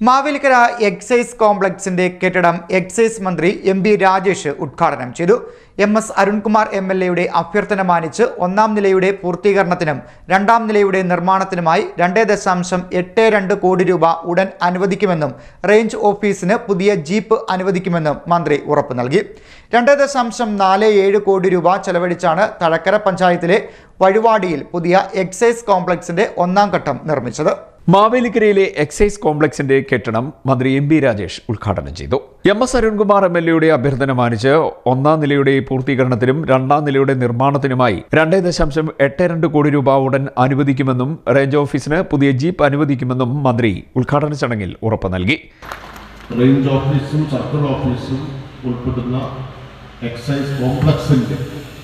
Mavelikkara excise കോംപ്ലക്സിന്റെ കെട്ടിടം excise മന്ത്രി എം.ബി. രാജേഷ് ഉദ്ഘാടനം ചെയ്തു. എം.എസ്. അരുൺകുമാർ എം.എൽ.എയുടെ അഭ്യർത്ഥന മാനിച്ച് ഒന്നാം നിലയുടെ പൂർത്തീകരണത്തിനും രണ്ടാം നിലയുടെ നിർമ്മാണത്തിനുമായി 2.82 കോടി രൂപ ഉടൻ അനുവദിക്കുമെന്നും റേഞ്ച് ഓഫീസിന് പുതിയ ജീപ്പ് അനുവദിക്കുമെന്നും മന്ത്രി ഉറപ്പു നൽകി. 2.47 കോടി രൂപ ചെലവഴിച്ചാണ് തഴക്കര പഞ്ചായത്തിലെ വഴുവാടിയിൽ പുതിയ എക്സൈസ് കോംപ്ലക്സിന്റെ ഒന്നാം ഘട്ടം നിർമ്മിച്ചത്. മാവേലിക്കരയിലെ എക്സൈസ് കോംപ്ലക്സിന്റെ കെട്ടിടം മന്ത്രി എം.ബി. രാജേഷ് ഉദ്ഘാടനം ചെയ്തു. എം.എസ്. അരുൺകുമാർ എം.എൽ.എയുടെ അഭ്യർത്ഥന മാനിച്ച് ഒന്നാം നിലയുടെ പൂർത്തീകരണത്തിനും രണ്ടാം നിലയുടെ നിർമ്മാണത്തിനുമായി 2.82 കോടി രൂപ ഉടൻ അനുവദിക്കുമെന്നും റേഞ്ച് ഓഫീസിന് പുതിയ ജീപ്പ് അനുവദിക്കുമെന്നും മന്ത്രി ഉദ്ഘാടന ചടങ്ങിൽ ഉറപ്പു നൽകി. റേഞ്ച് ഓഫീസും സർക്കിൾ ഓഫീസും ഉൾപ്പെടുന്ന എക്സൈസ് കോംപ്ലക്സിന്റെ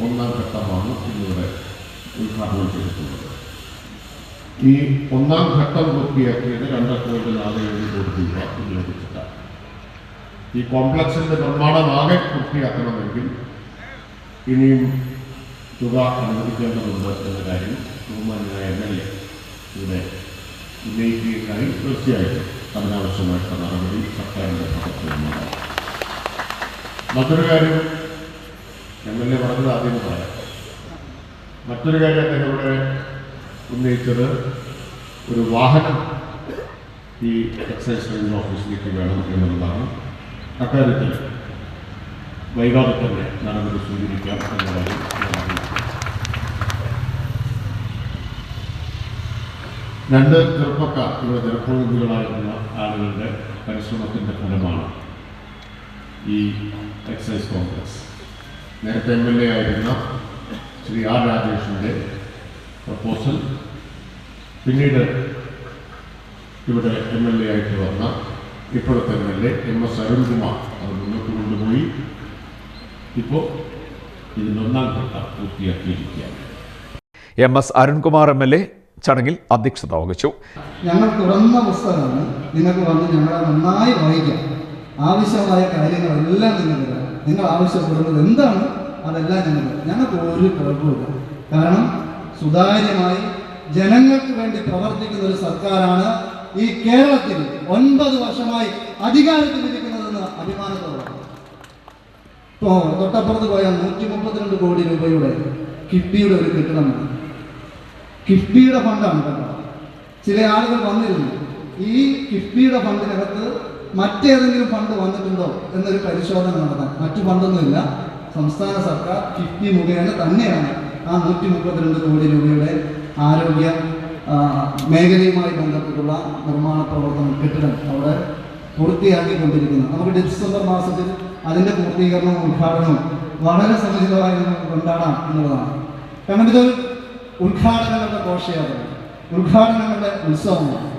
ഒന്നാം ഘട്ടമാണ് ഇന്നിവിടെ ഉദ്ഘാടനം ചെയ്തിട്ടുള്ളത്. ഈ ഒന്നാം ഘട്ടം പൂർത്തിയാക്കിയത് 2.47 കോടി രൂപ വിനിയോഗിച്ചിട്ടാണ്. ഈ കോംപ്ലക്സിന്റെ നിർമ്മാണമാകെ പൂർത്തിയാക്കണമെങ്കിൽ ഇനിയും തുക അനുവദിക്കേണ്ടതുണ്ട് എന്ന കാര്യം ബഹുമാന്യനായ എം.എൽ.എ ഇവിടെ ഉന്നയിക്കുകയായി തീർച്ചയായിട്ടും അതിനാവശ്യമായിട്ടുള്ള നടപടി സർക്കാരിൻ്റെ ഭാഗത്തു നിന്നുണ്ടാകും. മറ്റൊരു കാര്യം എം.എൽ.എ പറഞ്ഞത് ആദ്യം പറയാം. മറ്റൊരു കാര്യം അദ്ദേഹം ഇവിടെ ഉന്നയിച്ചത് ഒരു വാഹനം ഈ എക്സൈസ് റേഞ്ച് ഓഫീസിലേക്ക് വേണം എന്നുള്ളതാണ്. അക്കാര്യത്തിൽ വൈകാതെ തന്നെ നടപടി സ്വീകരിക്കാം എന്ന കാര്യം രണ്ട് ചെറുപ്പക്കാർ ഇവിടെ ജനപ്രതിനിധികളായിരുന്ന ആളുകളുടെ പരിശ്രമത്തിൻ്റെ ഫലമാണ് ഈ എക്സൈസ് കോംപ്ലക്സ്. നേരത്തെ എം.എൽ.എ ആയിരുന്ന ശ്രീ ആർ രാജേഷിൻ്റെ പ്രപ്പോസൽ, പിന്നീട് ഇവിടെ എം.എൽ.എ ആയിട്ട് വന്ന ഇപ്പോഴത്തെ എം.എൽ.എ എം.എസ്. അരുൺകുമാർ അത് മുന്നോട്ട് കൊണ്ടുപോയി ഇപ്പോൾ ഇതിൻ്റെ ഒന്നാം ഘട്ടം പൂർത്തിയാക്കിയിരിക്കുകയാണ്. എം.എസ്. അരുൺകുമാർ എം.എൽ.എ ചടങ്ങിൽ അധ്യക്ഷത വഹിച്ചു. ഞങ്ങൾ തുറന്ന പുസ്തകമാണ്. നിങ്ങൾക്ക് വന്ന് ഞങ്ങളെ നന്നായി വായിക്കാം. ആവശ്യമായ കാര്യങ്ങളെല്ലാം നിങ്ങൾക്ക് തരാം. നിങ്ങൾ ആവശ്യപ്പെടുന്നത് എന്താണ് അതെല്ലാം ഞങ്ങൾക്ക് ഒരു കുഴപ്പമില്ല. കാരണം സുതാര്യമായി ജനങ്ങൾക്ക് വേണ്ടി പ്രവർത്തിക്കുന്ന ഒരു സർക്കാരാണ് ഈ കേരളത്തിൽ 9 വർഷമായി അധികാരത്തിലിരിക്കുന്നതെന്ന് അഭിമാനത്തോടെ. ഇപ്പോൾ തൊട്ടപ്പുറത്ത് പോയാൽ 132 കോടി രൂപയുടെ കിഫ്ബിയുടെ ഒരു കെട്ടിടമാണ്. കിഫ്ബിയുടെ ഫണ്ടാണ് കേട്ടോ. ചില ആളുകൾ വന്നിരുന്നു, ഈ കിഫ്ബിയുടെ ഫണ്ടിനകത്ത് മറ്റേതെങ്കിലും ഫണ്ട് വന്നിട്ടുണ്ടോ എന്നൊരു പരിശോധന നടത്താൻ. മറ്റു ഫണ്ടൊന്നുമില്ല. സംസ്ഥാന സർക്കാർ കിഫ്ബി മുഖേന തന്നെയാണ് ആ 132 കോടി രൂപയുടെ ആരോഗ്യ മേഖലയുമായി ബന്ധപ്പെട്ടുള്ള നിർമ്മാണ പ്രവർത്തനം കെട്ടിടം അവിടെ പൂർത്തിയാക്കിക്കൊണ്ടിരിക്കുന്നത്. നമുക്ക് ഡിസംബർ മാസത്തിൽ അതിൻ്റെ പൂർത്തീകരണവും ഉദ്ഘാടനവും വളരെ സമുചിതമായി നമുക്ക് കൊണ്ടാടാം എന്നുള്ളതാണ്. കാരണം ഇതൊരു ഉദ്ഘാടനങ്ങളുടെ ഘോഷയാത്ര, ഉദ്ഘാടനങ്ങളുടെ ഉത്സവമാണ്.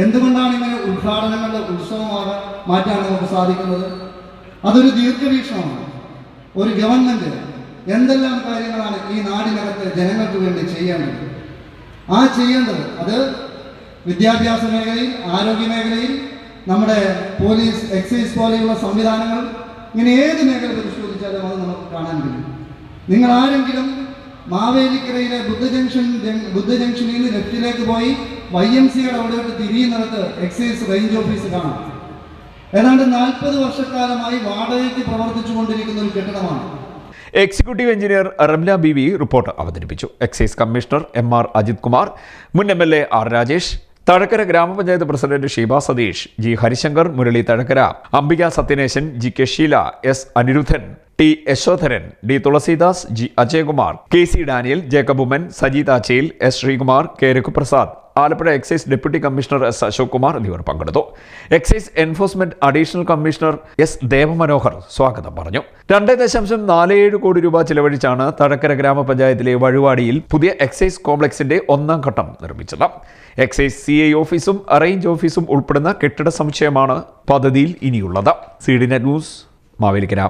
എന്തുകൊണ്ടാണ് ഇങ്ങനെ ഉദ്ഘാടനങ്ങളുടെ ഉത്സവമാകാൻ മാറ്റാൻ നമുക്ക് സാധിക്കുന്നത്? അതൊരു ദീർഘവീക്ഷണമാണ്. ഒരു ഗവൺമെൻറ് എന്തെല്ലാം കാര്യങ്ങളാണ് ഈ നാടിനകത്ത് ജനങ്ങൾക്ക് വേണ്ടി ചെയ്യേണ്ടത്, ചെയ്യേണ്ടത് അത് വിദ്യാഭ്യാസ മേഖലയിൽ, ആരോഗ്യ മേഖലയിൽ, നമ്മുടെ പോലീസ്, എക്സൈസ് പോലെയുള്ള സംവിധാനങ്ങൾ, ഇങ്ങനെ ഏത് മേഖല പരിശോധിച്ചാലും അത് നമുക്ക് കാണാൻ കഴിയും. നിങ്ങൾ ആരെങ്കിലും മാവേലിക്കരയിലെ ബുദ്ധ ജംഗ്ഷനിൽ നിന്ന് ലെഫ്റ്റിലേക്ക് പോയി YMCയുടെ അവിടെയോട്ട് തിരിയുന്നിടത്ത് എക്സൈസ് റേഞ്ച് ഓഫീസ് കാണാം. ഏതാണ്ട് 40 വർഷക്കാലമായി വാടകയ്ക്ക് പ്രവർത്തിച്ചു കൊണ്ടിരിക്കുന്ന ഒരു കെട്ടിടമാണ്. Executive engineer Ramla Beevi report അവതരിപ്പിച്ചു. Excise commissioner M.R. Ajith Kumar, മുൻ എം.എൽ.എ ആർ രാജേഷ്, തഴക്കര ഗ്രാമപഞ്ചായത്ത് president Sheeba Satheesh, G Harishankar, Murali Thazhakkara, Ambika Sathyanesan, GK. Sheela, S. Aniruddhan, T. Yashodharan, D. Thulasidas, G. Ajayakumar, KC. Daniel, Jacob Oommen, Sajeeth Achayil, S. Sreekumar, K. Raghuprasad, Alappuzha excise deputy commissioner S. Ashok Kumar എന്നിവർ പങ്കെടുത്തു. Excise enforcement additional commissioner S. Devamanohar സ്വാഗതം പറഞ്ഞു. 2.47 കോടി രൂപ ചിലവഴിച്ചാണ് തഴക്കര ഗ്രാമപഞ്ചായത്തിലെ വഴുവാടിയിൽ പുതിയ എക്സൈസ് കോംപ്ലക്സിന്റെ ഒന്നാം ഘട്ടം നിർമ്മിച്ചത്. എക്സൈസ് CI ഓഫീസും റേഞ്ച് ഓഫീസും ഉൾപ്പെടുന്ന കെട്ടിട സമുച്ചയമാണ് പദ്ധതിയിൽ ഇനിയുള്ളത്. CDNet news, Mavelikkara.